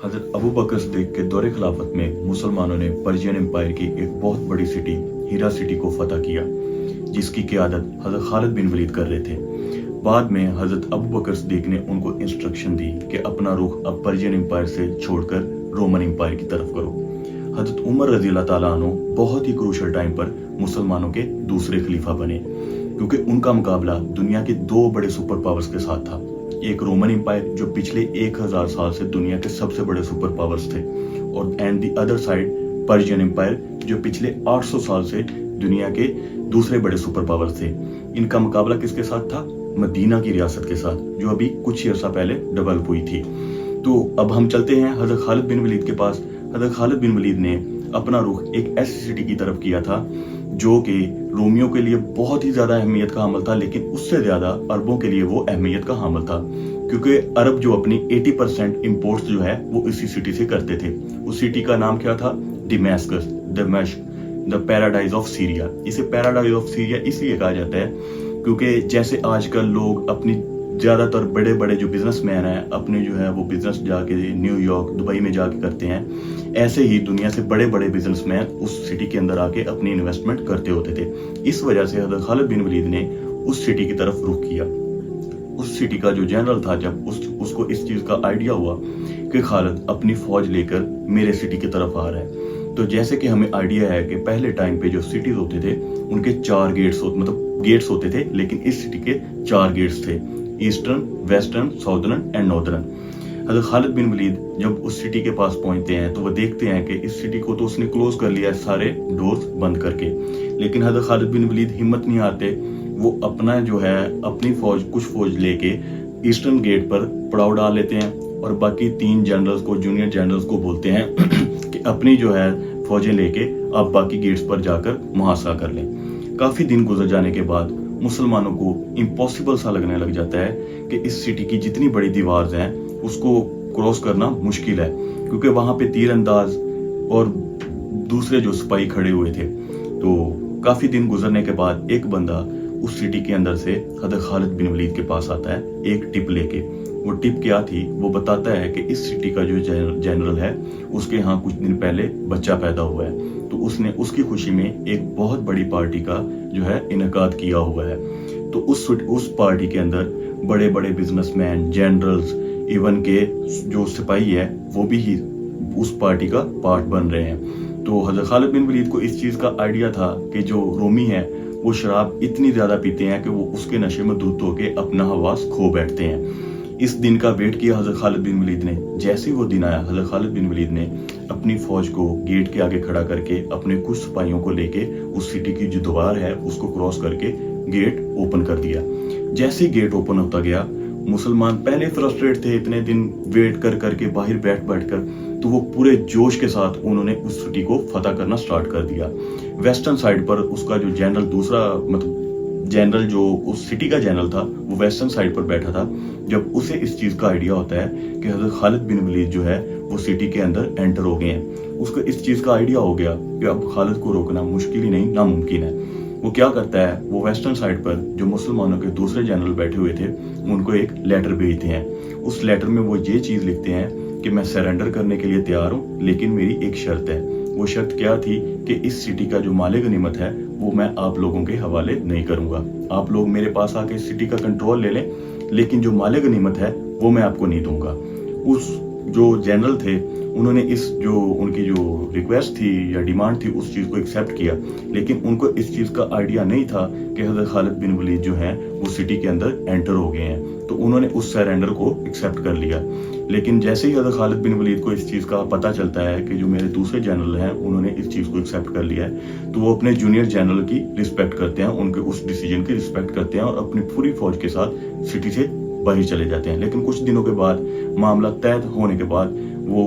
हज़रत अबू बकर सिद्दीक़ के दौरे खिलाफत में मुसलमानों ने पर्शियन एम्पायर की एक बहुत बड़ी सिटी हीरा सिटी को फतह किया, जिसकी क़ियादत हज़रत खालिद बिन वलीद कर रहे थे। बाद में हज़रत अबू बकर सिद्दीक़ ने उनको इंस्ट्रक्शन दी कि अपना रुख अब पर्शियन एम्पायर से छोड़कर रोमन एम्पायर की तरफ करो। हज़रत उमर रज़ी अल्लाह ताला अन्हु बहुत ही क्रूशल टाइम पर मुसलमानों के दूसरे खलीफा बने, क्योंकि उनका मुकाबला दुनिया के दो बड़े सुपर पावर्स के साथ था। एक रोमन एम्पायर जो पिछले 1000 साल से दुनिया के सबसे बड़े सुपर पावर्स थे, और and the other side Persian empire जो पिछले 800 साल से दुनिया के दूसरे बड़े सुपर पावर्स थे। इनका मुकाबला किसके साथ था? मदीना की रियासत के साथ, जो अभी कुछ ही अर्सा पहले डेवलप हुई थी। तो अब हम चलते हैं हज़रत खालिद बिन वलीद के पास। हज़रत खालिद बिन वलीद ने अपना रुख एक ऐसी सिटी की तरफ किया था जो कि रोमियों के लिए बहुत ही ज़्यादा अहमियत का हामिल था, लेकिन उससे ज़्यादा अरबों के लिए वो अहमियत का हामिल था, क्योंकि अरब जो अपनी 80% इम्पोर्ट्स जो है वो इसी सिटी से करते थे। उस सिटी का नाम क्या था? दमास्कस, दमिश्क, द पैराडाइज ऑफ सीरिया। इसे पैराडाइज ऑफ सीरिया इसलिए कहा जाता है क्योंकि जैसे आजकल लोग अपनी ज़्यादातर बड़े बड़े जो बिजनेसमैन हैं अपने जो है वो बिजनेस जाके न्यूयॉर्क, दुबई में जाके करते हैं, ऐसे ही दुनिया से बड़े बड़े बिजनेसमैन उस सिटी के अंदर आके अपनी इन्वेस्टमेंट करते होते थे। इस वजह से हज़रत खालिद बिन वलीद ने उस सिटी की तरफ रुख किया। उस सिटी का जो जनरल था, जब उसको इस चीज़ का आइडिया हुआ कि खालिद अपनी फौज लेकर मेरे सिटी की तरफ आ रहा है, तो जैसे कि हमें आइडिया है कि पहले टाइम पे जो सिटीज होते थे उनके 4 गेट्स होते थे, लेकिन इस सिटी के 4 गेट्स थे, eastern, western, southern and northern. हज़रत खालिद बिन वलीद जब उस सिटी के पास पहुंचते हैं तो वो देखते हैं कि इस सिटी को तो उसने क्लोज कर लिया है सारे डोर्स बंद करके, लेकिन हज़रत खालिद बिन वलीद हिम्मत नहीं हारते। वो अपना जो है अपनी कुछ फौज लेके ईस्टर्न गेट पर पड़ाव डाल लेते हैं और बाकी 3 जनरल्स को, जूनियर जनरल्स को बोलते हैं कि अपनी जो है फौजें लेके आप बाकी गेट्स पर जाकर मुहासरा कर लें। काफ़ी दिन गुजर जाने के बाद मुसलमानों को इम्पॉसिबल सा लगने लग जाता है कि इस सिटी की जितनी बड़ी दीवार हैं उसको क्रॉस करना मुश्किल है, क्योंकि वहाँ पे तीरंदाज और दूसरे जो सिपाही खड़े हुए थे। तो काफ़ी दिन गुजरने के बाद एक बंदा उस सिटी के अंदर से हज़रत खालिद बिन वलीद के पास आता है एक टिप लेके। वो टिप क्या थी? वो बताता है कि इस सिटी का जो जनरल है उसके यहाँ कुछ दिन पहले बच्चा पैदा हुआ है, तो उसने उसकी खुशी में एक बहुत बड़ी पार्टी का जो है इनेकाद किया हुआ है। तो उस पार्टी के अंदर बड़े बड़े बिजनेसमैन, जनरल्स, इवन के जो सिपाही है वो भी ही उस पार्टी का पार्ट बन रहे हैं। तो हज़रत खालिद बिन वलीद को इस चीज़ का आइडिया था कि जो रोमी है वो शराब इतनी ज़्यादा पीते हैं कि वो उसके नशे में धुत होकर अपना हवास खो बैठते हैं। इस दिन का वेट किया हज़रत खालिद बिन वलीद ने। जैसे ही वो दिन आया, हज़रत खालिद बिन वलीद ने अपनी फौज को गेट के आगे खड़ा करके अपने कुछ सिपाहियों को लेके उस सिटी की जो दीवार है उसको क्रॉस करके गेट ओपन कर दिया। जैसे ही गेट ओपन होता गया, मुसलमान पहले फ्रस्ट्रेट थे इतने दिन वेट कर करके बाहर बैठ कर, तो वो पूरे जोश के साथ उन्होंने उस सिटी को फतह करना स्टार्ट कर दिया। वेस्टर्न साइड पर उसका जो जनरल जनरल जो उस सिटी का जनरल था वो वेस्टर्न साइड पर बैठा था। जब उसे इस चीज़ का आइडिया होता है कि हज़रत खालिद बिन वलीद जो है वो सिटी के अंदर एंटर हो गए हैं, उसको इस चीज़ का आइडिया हो गया कि अब खालिद को रोकना मुश्किल ही नहीं, नामुमकिन है। वो क्या करता है, वो वेस्टर्न साइड पर जो मुसलमानों के दूसरे जनरल बैठे हुए थे उनको एक लेटर भेजते हैं। उस लेटर में वो ये चीज़ लिखते हैं कि मैं सरेंडर करने के लिए तैयार हूँ, लेकिन मेरी एक शर्त है। वो शर्त क्या थी कि इस सिटी का जो माले गनीमत है वो मैं आप लोगों के हवाले नहीं करूंगा। आप लोग मेरे पास आके सिटी का कंट्रोल ले लें, लेकिन जो माले गनीमत है वो मैं आपको नहीं दूंगा। उस जो जनरल थे उन्होंने इस जो उनकी जो रिक्वेस्ट थी या डिमांड थी उस चीज़ को एक्सेप्ट किया, लेकिन उनको इस चीज़ का आइडिया नहीं था कि हज़रत खालिद बिन वलीद जो हैं वो सिटी के अंदर एंटर हो गए हैं। तो उन्होंने उस सरेंडर को एक्सेप्ट कर लिया। लेकिन जैसे ही हज़रत खालिद बिन वलीद को इस चीज़ का पता चलता है कि जो मेरे दूसरे जनरल हैं उन्होंने इस चीज़ को एक्सेप्ट कर लिया है, तो वो अपने जूनियर जनरल की रिस्पेक्ट करते हैं, उनके उस डिसीजन की रिस्पेक्ट करते हैं और अपनी पूरी फौज के साथ सिटी से बाहर चले जाते हैं। लेकिन कुछ दिनों के बाद मामला तय होने के बाद वो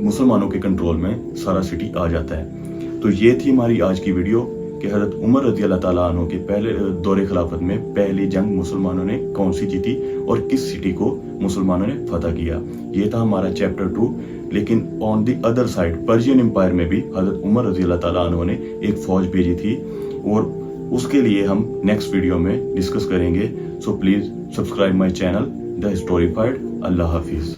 मुसलमानों के कंट्रोल में सारा सिटी आ जाता है। तो ये थी हमारी आज की वीडियो कि हज़रत उमर रज़ी अल्लाह ताला अन्हु के पहले दौरे खिलाफत में पहली जंग मुसलमानों ने कौन सी जीती और किस सिटी को मुसलमानों ने फतह किया। ये था हमारा चैप्टर 2। लेकिन on the other side Persian empire में भी हज़रत उमर रज़ी अल्लाह ताला अन्हु ने एक फ़ौज भेजी थी और उसके लिए हम नेक्स्ट वीडियो में डिस्कस करेंगे। So please subscribe my channel the historified. अल्लाह हाफिज़।